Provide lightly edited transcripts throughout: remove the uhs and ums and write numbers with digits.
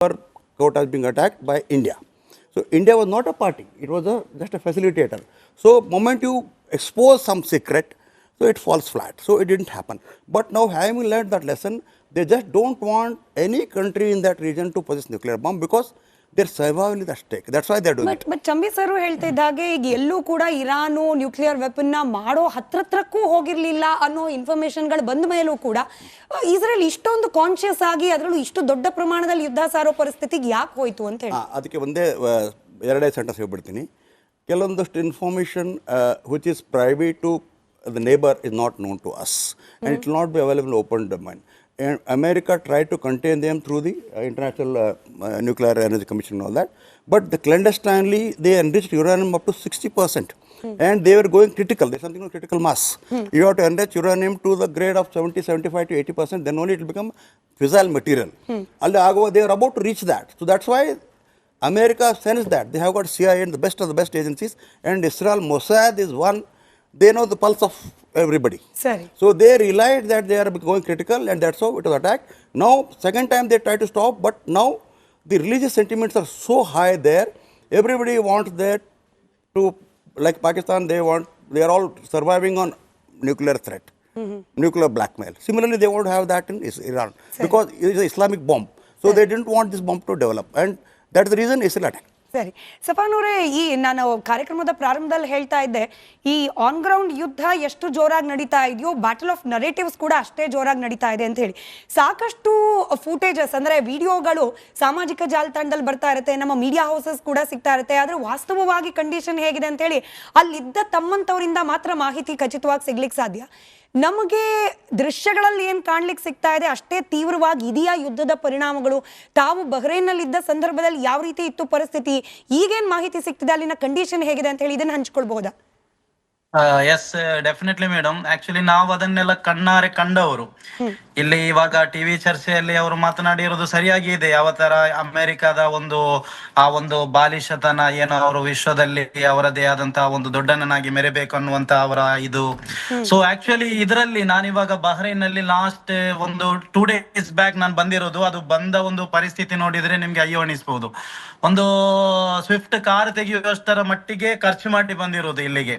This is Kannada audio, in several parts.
Kota is being attacked by India. So India was not a party; it was just a facilitator. So moment you expose some secret, so it falls flat. So it didn't happen. But now, having learned that lesson, they just don't want any country in that region to possess nuclear bomb because their survival is at stake. That's why they're doing it. But Chambi sir ಹೇಳ್ತಾ ಇದ್ದಾಗೆ ಈಗ ಎಲ್ಲೂ ಕೂಡ ಇರಾನು ನ್ಯೂಕ್ಲಿಯರ್ ವೆಪನ್ ನ ಮಾಡೋ ಹತ್ರಕ್ಕೂ ಹೋಗಿರ್ಲಿಲ್ಲ ಅನ್ನೋ ಇನ್ಫಾರ್ಮೇಶನ್ಗಳು ಬಂದ ಮೇಲೂ ಕೂಡ ಇಸ್ರೇಲ್ ಇಷ್ಟೊಂದು ಕಾನ್ಶಿಯಸ್ ಆಗಿ ಅದರಲ್ಲೂ ಇಷ್ಟು ದೊಡ್ಡ ಪ್ರಮಾಣದಲ್ಲಿ ಯುದ್ಧ ಸಾರೋ ಪರಿಸ್ಥಿತಿಗೆ ಯಾಕೆ ಹೋಯ್ತು ಅಂತ ಹೇಳಿ. ಅದಕ್ಕೆ ಒಂದೇ ಎರಡೇ ಸೆಂಟೆನ್ಸ್ ಹೇಳ್ಬಿಡ್ತೀನಿ. ಕೆಲವೊಂದಷ್ಟು information which is private to the neighbor is not known to us, and it will not be available in open domain. And America tried to contain them through the International Nuclear Energy Commission and all that, but the clandestinely they enriched uranium up to 60%, and they were going critical. There's something called critical mass. You have to enrich uranium to the grade of 70, 75 to 80%, then only it will become fissile material. They are about to reach that. So that's why America sensed that. They have got CIA and the best of the best agencies, and Israel Mossad is one. They know the pulse of everybody. Sorry. So they realized that they are going critical, and that's how it was attacked. Now, second time they try to stop, but now the religious sentiments are so high there. Everybody wants that to, like Pakistan, they are all surviving on nuclear threat, nuclear blackmail. Similarly, they want to have that in Iran because it is an Islamic bomb. So they didn't want this bomb to develop, and that's the reason Israel attacked. ಸರಿ, ಸಫಾನ್ ಅವರೇ, ಈ ನಾನು ಕಾರ್ಯಕ್ರಮದ ಪ್ರಾರಂಭದಲ್ಲಿ ಹೇಳ್ತಾ ಇದ್ದೆ, ಈ ಆನ್ ಗ್ರೌಂಡ್ ಯುದ್ಧ ಎಷ್ಟು ಜೋರಾಗಿ ನಡೀತಾ ಇದೆಯೋ ಬ್ಯಾಟಲ್ ಆಫ್ ನರೇಟಿವ್ಸ್ ಕೂಡ ಅಷ್ಟೇ ಜೋರಾಗಿ ನಡೀತಾ ಇದೆ ಅಂತ ಹೇಳಿ. ಸಾಕಷ್ಟು ಫೂಟೇಜಸ್ ಅಂದ್ರೆ ವಿಡಿಯೋಗಳು ಸಾಮಾಜಿಕ ಜಾಲತಾಣದಲ್ಲಿ ಬರ್ತಾ ಇರುತ್ತೆ, ನಮ್ಮ ಮೀಡಿಯಾ ಹೌಸಸ್ ಕೂಡ ಸಿಗ್ತಾ ಇರುತ್ತೆ. ಆದ್ರೆ ವಾಸ್ತವವಾಗಿ ಕಂಡೀಷನ್ ಹೇಗಿದೆ ಅಂತ ಹೇಳಿ ಅಲ್ಲಿದ್ದ ತಮ್ಮಂತವರಿಂದ ಮಾತ್ರ ಮಾಹಿತಿ ಖಚಿತವಾಗಿ ಸಿಗ್ಲಿಕ್ಕೆ ಸಾಧ್ಯ. ನಮಗೆ ದೃಶ್ಯಗಳಲ್ಲಿ ಏನ್ ಕಾಣ್ಲಿಕ್ಕೆ ಸಿಗ್ತಾ ಇದೆ ಅಷ್ಟೇ ತೀವ್ರವಾಗಿ ಇದೆಯಾ ಯುದ್ಧದ ಪರಿಣಾಮಗಳು? ತಾವು ಬಹ್ರೈನ್ನಲ್ಲಿ ಇದ್ದ ಸಂದರ್ಭದಲ್ಲಿ ಯಾವ ರೀತಿ ಇತ್ತು ಪರಿಸ್ಥಿತಿ, ಈಗೇನ್ ಮಾಹಿತಿ ಸಿಗ್ತಿದೆ, ಅಲ್ಲಿನ ಕಂಡೀಷನ್ ಹೇಗಿದೆ ಅಂತ ಹೇಳಿ ಇದನ್ನ ಹಂಚ್ಕೊಳ್ಬಹುದಾ? Yes, definitely madam. ಆಕ್ಚುಲಿ ನಾವು ಅದನ್ನೆಲ್ಲ ಕಣ್ಣಾರೆ ಕಂಡವರು. ಇಲ್ಲಿ ಇವಾಗ ಟಿವಿ ಚರ್ಚೆಯಲ್ಲಿ ಅವರು ಮಾತನಾಡಿರೋದು ಸರಿಯಾಗಿ ಇದೆ. ಯಾವ ತರ ಅಮೆರಿಕದ ಒಂದು ಬಾಲಿಶತನ ಏನೋ ಅವರು ವಿಶ್ವದಲ್ಲಿ ಅವರದೇ ಆದಂತಹ ಒಂದು ದೊಡ್ಡನನ್ನಾಗಿ ಮೆರೆಬೇಕು ಅನ್ನುವಂತ ಅವರ ಇದು. ಸೊ ಆಕ್ಚುಲಿ ಇದರಲ್ಲಿ ನಾನಿವಾಗ ಬಹ್ರೈನ್ ನಲ್ಲಿ ಲಾಸ್ಟ್ ಒಂದು 2 days ಬ್ಯಾಕ್ ನಾನು ಬಂದಿರೋದು. ಅದು ಬಂದ ಒಂದು ಪರಿಸ್ಥಿತಿ ನೋಡಿದ್ರೆ ನಿಮ್ಗೆ ಅಯ್ಯೋ ಅನಿಸ್ಬಹುದು. ಒಂದು ಸ್ವಿಫ್ಟ್ ಕಾರ್ ತೆಗೆಯುವಷ್ಟರ ಮಟ್ಟಿಗೆ ಖರ್ಚು ಮಾಡಿ ಬಂದಿರೋದು ಇಲ್ಲಿಗೆ.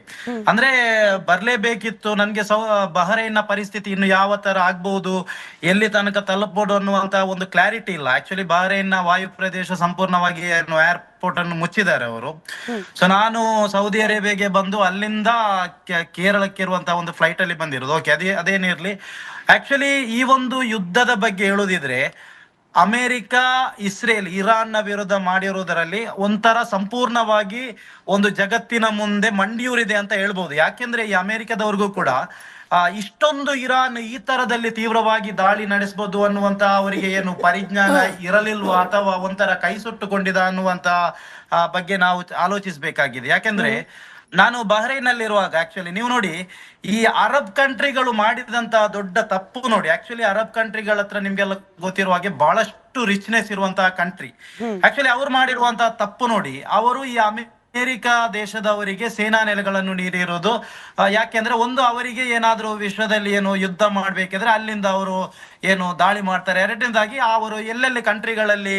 ಅಂದ್ರೆ ಬರ್ಲೇಬೇಕಿತ್ತು. ನನ್ಗೆ ಬಹ್ರೈನ್ನ ಪರಿಸ್ಥಿತಿ ಇನ್ನು ಯಾವ ತರ ಆಗ್ಬಹುದು, ಎಲ್ಲಿ ತನಕ ತಲುಪಬಹುದು ಅನ್ನುವಂತ ಒಂದು ಕ್ಲಾರಿಟಿ ಇಲ್ಲ. ಆಕ್ಚುಲಿ ಬಹ್ರೈನ್ನ ವಾಯು ಪ್ರದೇಶ ಸಂಪೂರ್ಣವಾಗಿ ಏರ್ಪೋರ್ಟ್ ಅನ್ನು ಮುಚ್ಚಿದ್ದಾರೆ ಅವರು. ಸೊ ನಾನು ಸೌದಿ ಅರೇಬಿಯಾಗೆ ಬಂದು ಅಲ್ಲಿಂದ ಕೇರಳಕ್ಕೆ ಇರುವಂತಹ ಒಂದು ಫ್ಲೈಟ್ ಅಲ್ಲಿ ಬಂದಿರೋದು. ಓಕೆ, ಅದೇನಿರ್ಲಿ. ಆಕ್ಚುಲಿ ಈ ಒಂದು ಯುದ್ಧದ ಬಗ್ಗೆ ಹೇಳುದಿದ್ರೆ, ಅಮೆರಿಕ ಇಸ್ರೇಲ್ ಇರಾನ್ನ ವಿರುದ್ಧ ಮಾಡಿರುವುದರಲ್ಲಿ ಒಂಥರ ಸಂಪೂರ್ಣವಾಗಿ ಒಂದು ಜಗತ್ತಿನ ಮುಂದೆ ಮಂಡಿಯೂರಿದೆ ಅಂತ ಹೇಳ್ಬೋದು. ಯಾಕೆಂದ್ರೆ ಈ ಅಮೆರಿಕದವ್ರಿಗೂ ಕೂಡ ಇಷ್ಟೊಂದು ಇರಾನ್ ಈ ತರದಲ್ಲಿ ತೀವ್ರವಾಗಿ ದಾಳಿ ನಡೆಸಬಹುದು ಅನ್ನುವಂತ ಅವರಿಗೆ ಏನು ಪರಿಜ್ಞಾನ ಇರಲಿಲ್ವಾ, ಅಥವಾ ಒಂಥರ ಕೈ ಸುಟ್ಟುಕೊಂಡಿದ ಅನ್ನುವಂತ ಬಗ್ಗೆ ನಾವು ಆಲೋಚಿಸಬೇಕಾಗಿದೆ. ಯಾಕೆಂದ್ರೆ ನಾನು ಬಹ್ರೈನ್ ನಲ್ಲಿರುವಾಗ ಆಕ್ಚುಲಿ ನೀವು ನೋಡಿ, ಈ ಅರಬ್ ಕಂಟ್ರಿಗಳು ಮಾಡಿದಂತಹ ದೊಡ್ಡ ತಪ್ಪು ನೋಡಿ. ಆಕ್ಚುಲಿ ಅರಬ್ ಕಂಟ್ರಿಗಳ ಹತ್ರ ನಿಮ್ಗೆಲ್ಲ ಗೊತ್ತಿರುವ ಹಾಗೆ ಬಹಳಷ್ಟು ರಿಚ್ನೆಸ್ ಇರುವಂತಹ ಕಂಟ್ರಿ. ಆಕ್ಚುಲಿ ಅವ್ರು ಮಾಡಿರುವಂತಹ ತಪ್ಪು ನೋಡಿ, ಅವರು ಈ ಅಮೆರಿಕ ದೇಶದವರಿಗೆ ಸೇನಾ ನೆಲೆಗಳನ್ನು ನೀಡಿರೋದು. ಯಾಕೆಂದ್ರೆ ಒಂದು ಅವರಿಗೆ ಏನಾದ್ರೂ ವಿಶ್ವದಲ್ಲಿ ಏನು ಯುದ್ಧ ಮಾಡ್ಬೇಕಿದ್ರೆ ಅಲ್ಲಿಂದ ಅವರು ಏನು ದಾಳಿ ಮಾಡ್ತಾರೆ. ಎರಡನೇದಾಗಿ ಅವರು ಎಲ್ಲೆಲ್ಲಿ ಕಂಟ್ರಿಗಳಲ್ಲಿ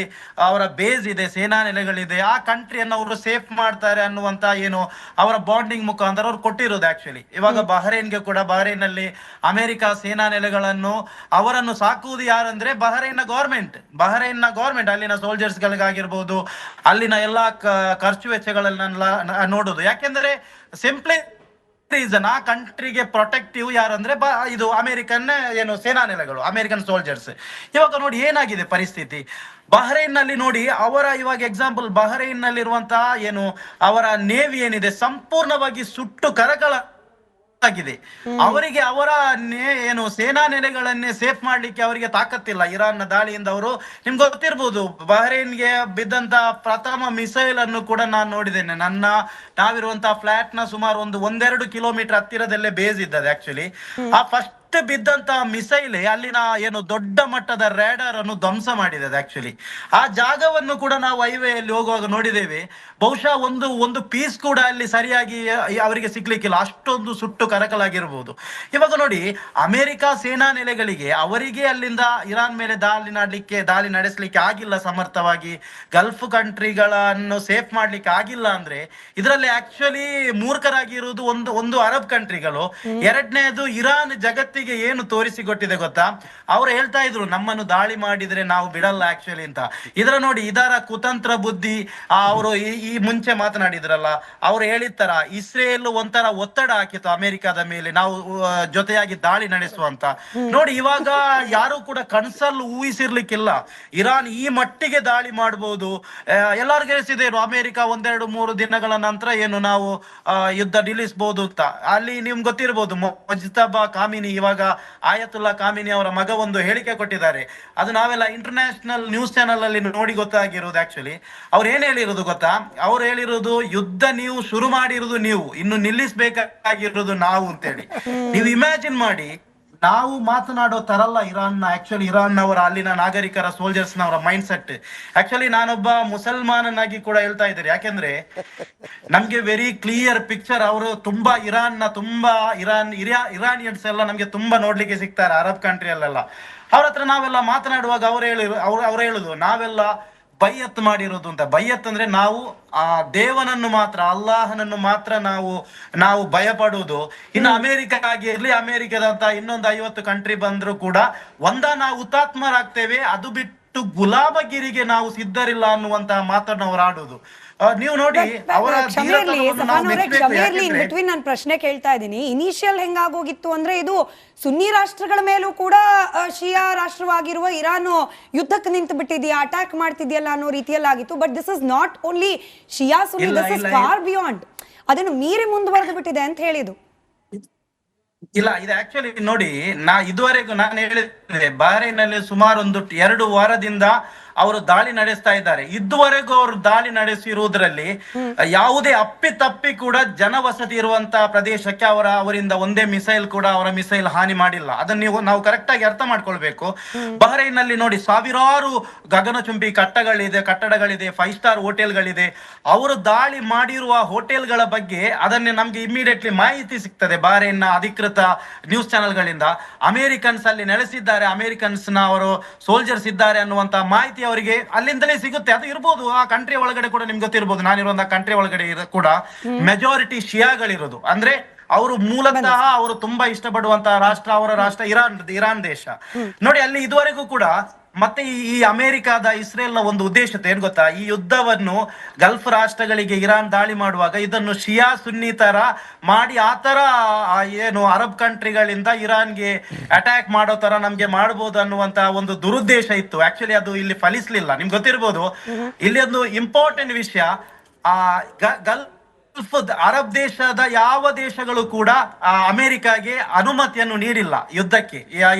ಅವರ ಬೇಸ್ ಇದೆ, ಸೇನಾ ನೆಲೆಗಳಿದೆ, ಆ ಕಂಟ್ರಿಯನ್ನು ಅವರು ಸೇಫ್ ಮಾಡ್ತಾರೆ ಅನ್ನುವಂತ ಏನು ಅವರ ಬಾಂಡಿಂಗ್ ಮುಖಾಂತರ ಅವ್ರು ಕೊಟ್ಟಿರೋದು. ಆಕ್ಚುಲಿ ಇವಾಗ ಬಹ್ರೈನ್ಗೆ ಕೂಡ ಬಹ್ರೈನ್ ನಲ್ಲಿ ಅಮೆರಿಕ ಸೇನಾ ನೆಲೆಗಳನ್ನು ಅವರನ್ನು ಸಾಕುವುದು ಯಾರಂದ್ರೆ ಬಹ್ರೈನ್ನ ಗೌರ್ಮೆಂಟ್ ಅಲ್ಲಿನ ಸೋಲ್ಜರ್ಸ್ ಗಳಿಗಾಗಿರ್ಬೋದು, ಅಲ್ಲಿನ ಎಲ್ಲಾ ಖರ್ಚು ವೆಚ್ಚಗಳನ್ನ ನೋಡುದು. ಯಾಕೆಂದ್ರೆ ಸಿಂಪ್ಲಿ ರೀಸನ್, ಆ ಕಂಟ್ರಿಗೆ ಪ್ರೊಟೆಕ್ಟಿವ್ ಯಾರಂದ್ರೆ ಇದು ಅಮೆರಿಕನ್ ಏನು ಸೇನಾ ನೆಲೆಗಳು, ಅಮೆರಿಕನ್ ಸೋಲ್ಜರ್ಸ್. ಇವಾಗ ನೋಡಿ ಏನಾಗಿದೆ ಪರಿಸ್ಥಿತಿ ಬಹ್ರೈನ್ ನಲ್ಲಿ ನೋಡಿ. ಅವರ ಇವಾಗ ಎಕ್ಸಾಂಪಲ್ ಬಹ್ರೈನ್ ನಲ್ಲಿರುವಂತಹ ಏನು ಅವರ ನೇವಿ ಏನಿದೆ ಸಂಪೂರ್ಣವಾಗಿ ಸುಟ್ಟು ಕರಕಲ ಆಗಿದೆ. ಅವರಿಗೆ ಅವರ ಏನು ಸೇನಾ ನೆಲೆಗಳನ್ನೇ ಸೇಫ್ ಮಾಡ್ಲಿಕ್ಕೆ ಅವರಿಗೆ ತಾಕತ್ತಿಲ್ಲ. ಇರಾನ್ನ ದಾಳಿಯಿಂದ ಅವರು ನಿಮ್ಗೆ ಗೊತ್ತಿರ್ಬೋದು, ಬಹ್ರೈನ್ಗೆ ಬಿದ್ದಂತ ಪ್ರಥಮ ಮಿಸೈಲ್ ಅನ್ನು ಕೂಡ ನಾನು ನೋಡಿದ್ದೇನೆ. ನಾವಿರುವಂತಹ ಫ್ಲಾಟ್ ನ ಸುಮಾರು 1-2 ಕಿಲೋಮೀಟರ್ ಹತ್ತಿರದಲ್ಲೇ ಬೇಸ್ ಇದ್ದದೆ. ಆಕ್ಚುಲಿ ಆ ಫಸ್ಟ್ ಬಿದ್ದಂತ ಮಿಸೈಲ್ ಅಲ್ಲಿನ ಏನು ದೊಡ್ಡ ಮಟ್ಟದ ರೇಡರ್ ಅನ್ನು ಧ್ವಂಸ ಮಾಡಿದೆ ಆಕ್ಚುಲಿ. ಆ ಜಾಗವನ್ನು ಕೂಡ ನಾವು ಹೈವೇಯಲ್ಲಿ ಹೋಗುವಾಗ ನೋಡಿದ್ದೇವೆ. ಬಹುಶಃ ಒಂದು ಒಂದು ಪೀಸ್ ಕೂಡ ಅಲ್ಲಿ ಸರಿಯಾಗಿ ಅವರಿಗೆ ಸಿಗ್ಲಿಕ್ಕಿಲ್ಲ, ಅಷ್ಟೊಂದು ಸುಟ್ಟು ಕರಕಲಾಗಿರ್ಬೋದು. ಇವಾಗ ನೋಡಿ, ಅಮೆರಿಕ ಸೇನಾ ನೆಲೆಗಳಿಗೆ ಅವರಿಗೆ ಅಲ್ಲಿಂದ ಇರಾನ್ ಮೇಲೆ ದಾಳಿ ನಡೆಸಲಿಕ್ಕೆ ಆಗಿಲ್ಲ ಸಮರ್ಥವಾಗಿ, ಗಲ್ಫ್ ಕಂಟ್ರಿಗಳನ್ನು ಸೇಫ್ ಮಾಡ್ಲಿಕ್ಕೆ ಆಗಿಲ್ಲ ಅಂದ್ರೆ ಇದರಲ್ಲಿ ಆಕ್ಚುಲಿ ಮೂರ್ಖರಾಗಿರುವುದು ಒಂದು ಒಂದು ಅರಬ್ ಕಂಟ್ರಿಗಳು. ಎರಡನೇದು ಇರಾನ್ ಜಗತ್ತಿಗೆ ಏನು ತೋರಿಸಿಕೊಟ್ಟಿದೆ ಗೊತ್ತಾ? ಅವ್ರು ಹೇಳ್ತಾ ಇದ್ರು ನಮ್ಮನ್ನು ದಾಳಿ ಮಾಡಿದ್ರೆ ನಾವು ಬಿಡಲ್ಲ ಆಕ್ಚುಲಿ ಅಂತ. ಇದರ ಕುತಂತ್ರ ಬುದ್ಧಿ ಅವರು ಈ ಮುಂಚೆ ಮಾತನಾಡಿದ್ರಲ್ಲ, ಅವ್ರು ಹೇಳಿರ್ತಾರ ಇಸ್ರೇಲ್ ಒಂಥರ ಒತ್ತಡ ಹಾಕಿತ್ತು ಅಮೆರಿಕದ ಮೇಲೆ, ನಾವು ಜೊತೆಯಾಗಿ ದಾಳಿ ನಡೆಸುವಂತ. ನೋಡಿ, ಇವಾಗ ಯಾರು ಕೂಡ ಕನ್ಸಲ್ಲಿ ಊಹಿಸಿರ್ಲಿಕ್ಕಿಲ್ಲ ಇರಾನ್ ಈ ಮಟ್ಟಿಗೆ ದಾಳಿ ಮಾಡಬಹುದು. ಎಲ್ಲರಿಗೂ ಹೇಳಿಸಿದೆ ಅಮೆರಿಕ 1-2-3 ದಿನಗಳ ನಂತರ ಏನು ನಾವು ಯುದ್ಧ ನಿಲ್ಲಿಸಬಹುದು ಅಂತ. ಅಲ್ಲಿ ನಿಮ್ಗೆ ಗೊತ್ತಿರ್ಬೋದು, ಮುಜ್ತಬಾ ಕಾಮಿನಿ, ಇವಾಗ ಆಯತುಲ್ಲಾ ಕಾಮಿನಿ ಅವರ ಮಗ ಒಂದು ಹೇಳಿಕೆ ಕೊಟ್ಟಿದ್ದಾರೆ. ಅದು ನಾವೆಲ್ಲ ಇಂಟರ್ನ್ಯಾಷನಲ್ ನ್ಯೂಸ್ ಚಾನೆಲ್ ಅಲ್ಲಿ ನೋಡಿ ಗೊತ್ತಾಗಿರೋದು. ಆಕ್ಚುಲಿ ಅವ್ರು ಏನ್ ಹೇಳಿರೋದು ಗೊತ್ತಾ? ಅವ್ರು ಹೇಳಿರೋದು ಯುದ್ಧ ನೀವು ಶುರು ಮಾಡಿರೋದು ನೀವು, ಇನ್ನು ನಿಲ್ಲಿಸಬೇಕಾಗಿರೋದು ನಾವು ಅಂತೇಳಿ. ನೀವು ಇಮ್ಯಾಜಿನ್ ಮಾಡಿ, ನಾವು ಮಾತನಾಡೋ ತರಲ್ಲ ಇರಾನ್ನವರ ಅಲ್ಲಿನ ನಾಗರಿಕರ ಸೋಲ್ಜರ್ಸ್ ನವರ ಮೈಂಡ್ ಸೆಟ್. ಆಕ್ಚುಲಿ ನಾನೊಬ್ಬ ಮುಸಲ್ಮಾನನಾಗಿ ಕೂಡ ಹೇಳ್ತಾ ಇದ್ದಾರೆ, ಯಾಕೆಂದ್ರೆ ನಮ್ಗೆ ವೆರಿ ಕ್ಲಿಯರ್ ಪಿಕ್ಚರ್. ಅವರು ತುಂಬಾ ಇರಾನಿಯನ್ಸ್ ಎಲ್ಲ ನಮ್ಗೆ ತುಂಬಾ ನೋಡ್ಲಿಕ್ಕೆ ಸಿಗ್ತಾರೆ ಅರಬ್ ಕಂಟ್ರಿಯಲ್ಲೆಲ್ಲ. ಅವ್ರ ಹತ್ರ ನಾವೆಲ್ಲ ಮಾತನಾಡುವಾಗ ಅವ್ರು ಹೇಳುದು ನಾವೆಲ್ಲ ಬೈಯತ್ ಮಾಡಿರೋದು ಅಂತ. ಬೈಯತ್ ಅಂದ್ರೆ ನಾವು ಆ ದೇವನನ್ನು ಮಾತ್ರ, ಅಲ್ಲಾಹನನ್ನು ಮಾತ್ರ ನಾವು ಭಯಪಡುವುದು. ಇನ್ನು ಅಮೆರಿಕ ಆಗಿರ್ಲಿ, ಅಮೆರಿಕದಂತ ಇನ್ನೊಂದು 50 ಕಂಟ್ರಿ ಬಂದ್ರು ಕೂಡ ನಾವು ಹುತಾತ್ಮರಾಗ್ತೇವೆ, ಅದು ಬಿಟ್ಟು ಗುಲಾಮಗಿರಿಗೆ ನಾವು ಸಿದ್ಧರಿಲ್ಲ ಅನ್ನುವಂತಹ ಮಾತನ್ನು ಅವರು ಆಡುದು. ನೀವು ನೋಡಿ, ಅವರ ನಾನು ಪ್ರಶ್ನೆ ಕೇಳ್ತಾ ಇದ್ದೀನಿ. ಇನಿಷಿಯಲ್ ಹೆಂಗಾಗೋಗಿತ್ತು ಅಂದ್ರೆ ಇದು ಸುನ್ನಿ ರಾಷ್ಟ್ರಗಳ ಮೇಲೂ ಕೂಡ ಶಿಯಾ ರಾಷ್ಟ್ರವಾಗಿರುವ ಇರಾನ್ ಯುದ್ಧಕ್ಕೆ ನಿಂತು ಬಿಟ್ಟಿದೆಯಾ, ಅಟ್ಯಾಕ್ ಮಾಡ್ತಿದೆಯಲ್ಲ ಅನ್ನೋ ರೀತಿಯಲ್ಲಿ ಆಗಿತ್ತು. But this is not only Shia Sunni, this is for beyond, ಅದನ್ನು ಮೀರಿ ಮುಂದುವರೆದು ಬಿಟ್ಟಿದೆ ಅಂತ ಹೇಳಿದು. ಇಲ್ಲ, ಇದು ಆಕ್ಚುಲಿ ನೋಡಿ, ಇದುವರೆಗೂ ನಾನು ಹೇಳಿದೆ ಬಹ್ರೈನ್ನಲ್ಲಿ ಸುಮಾರು 2 ವಾರದಿಂದ ಅವರು ದಾಳಿ ನಡೆಸ್ತಾ ಇದ್ದಾರೆ. ಇದುವರೆಗೂ ಅವರು ದಾಳಿ ನಡೆಸಿರುವುದರಲ್ಲಿ ಯಾವುದೇ ಅಪ್ಪಿತಪ್ಪಿ ಕೂಡ ಜನವಸತಿ ಇರುವಂತಹ ಪ್ರದೇಶಕ್ಕೆ ಅವರಿಂದ ಒಂದೇ ಮಿಸೈಲ್ ಕೂಡ ಅವರ ಮಿಸೈಲ್ ಹಾನಿ ಮಾಡಿಲ್ಲ. ಅದನ್ನು ನಾವು ಕರೆಕ್ಟ್ ಆಗಿ ಅರ್ಥ ಮಾಡ್ಕೊಳ್ಬೇಕು. ಬಹ್ರೈನ್ನಲ್ಲಿ ನೋಡಿ, ಸಾವಿರಾರು ಗಗನಚುಂಬಿ ಕಟ್ಟಡಗಳಿದೆ, 5 ಸ್ಟಾರ್ ಹೋಟೆಲ್ಗಳಿದೆ. ಅವರು ದಾಳಿ ಮಾಡಿರುವ ಹೋಟೆಲ್ಗಳ ಬಗ್ಗೆ ಅದನ್ನೇ ನಮ್ಗೆ ಇಮಿಡಿಯೇಟ್ಲಿ ಮಾಹಿತಿ ಸಿಗ್ತದೆ ಬಹ್ರೈನ್ನ ಅಧಿಕೃತ ನ್ಯೂಸ್ ಚಾನೆಲ್ಗಳಿಂದ. ಅಮೆರಿಕನ್ಸ್ ಅಲ್ಲಿ ನೆಲೆಸಿದ್ದಾರೆ, ಅಮೆರಿಕನ್ಸ್ ನ ಅವರು ಸೋಲ್ಜರ್ಸ್ ಇದ್ದಾರೆ ಅನ್ನುವಂತ ಮಾಹಿತಿ ಅವರಿಗೆ ಅಲ್ಲಿಂದಲೇ ಸಿಗುತ್ತೆ. ಅದು ಇರ್ಬೋದು, ಆ ಕಂಟ್ರಿ ಒಳಗಡೆ ಕೂಡ ನಿಮ್ಗೆ ಗೊತ್ತಿರ್ಬೋದು. ನಾನಿರುವಂತಹ ಕಂಟ್ರಿ ಒಳಗಡೆ ಕೂಡ ಮೆಜಾರಿಟಿ ಶಿಯಾಗಳಿರೋದು. ಅಂದ್ರೆ ಅವರು ಮೂಲತಃ ಅವರು ತುಂಬಾ ಇಷ್ಟಪಡುವಂತಹ ರಾಷ್ಟ್ರ, ಅವರ ರಾಷ್ಟ್ರ ಇರಾನ್ ದೇಶ. ನೋಡಿ, ಅಲ್ಲಿ ಇದುವರೆಗೂ ಕೂಡ ಮತ್ತೆ ಈ ಅಮೆರಿಕದ ಇಸ್ರೇಲ್ ನ ಒಂದು ಉದ್ದೇಶ ಏನ್ ಗೊತ್ತಾ? ಈ ಯುದ್ಧವನ್ನು ಗಲ್ಫ್ ರಾಷ್ಟ್ರಗಳಿಗೆ ಇರಾನ್ ದಾಳಿ ಮಾಡುವಾಗ ಇದನ್ನು ಶಿಯಾ ಸುನ್ನಿ ತರ ಮಾಡಿ, ಆ ತರ ಏನು ಅರಬ್ ಕಂಟ್ರಿಗಳಿಂದ ಇರಾನ್ಗೆ ಅಟ್ಯಾಕ್ ಮಾಡೋ ತರ ನಮ್ಗೆ ಮಾಡಬಹುದು ಅನ್ನುವಂತ ಒಂದು ದುರುದ್ದೇಶ ಇತ್ತು. ಆಕ್ಚುಲಿ ಅದು ಇಲ್ಲಿ ಫಲಿಸ್ಲಿಲ್ಲ. ನಿಮ್ಗೆ ಗೊತ್ತಿರ್ಬೋದು, ಇಲ್ಲಿ ಒಂದು ಇಂಪಾರ್ಟೆಂಟ್ ವಿಷಯ, ಗಲ್ಫ್ ಅರಬ್ ದೇಶದ ಯಾವ ದೇಶಗಳು ಕೂಡ ಅಮೆರಿಕಾಗೆ ಅನುಮತಿಯನ್ನು ನೀಡಿಲ್ಲ ಯುದ್ಧಕ್ಕೆ.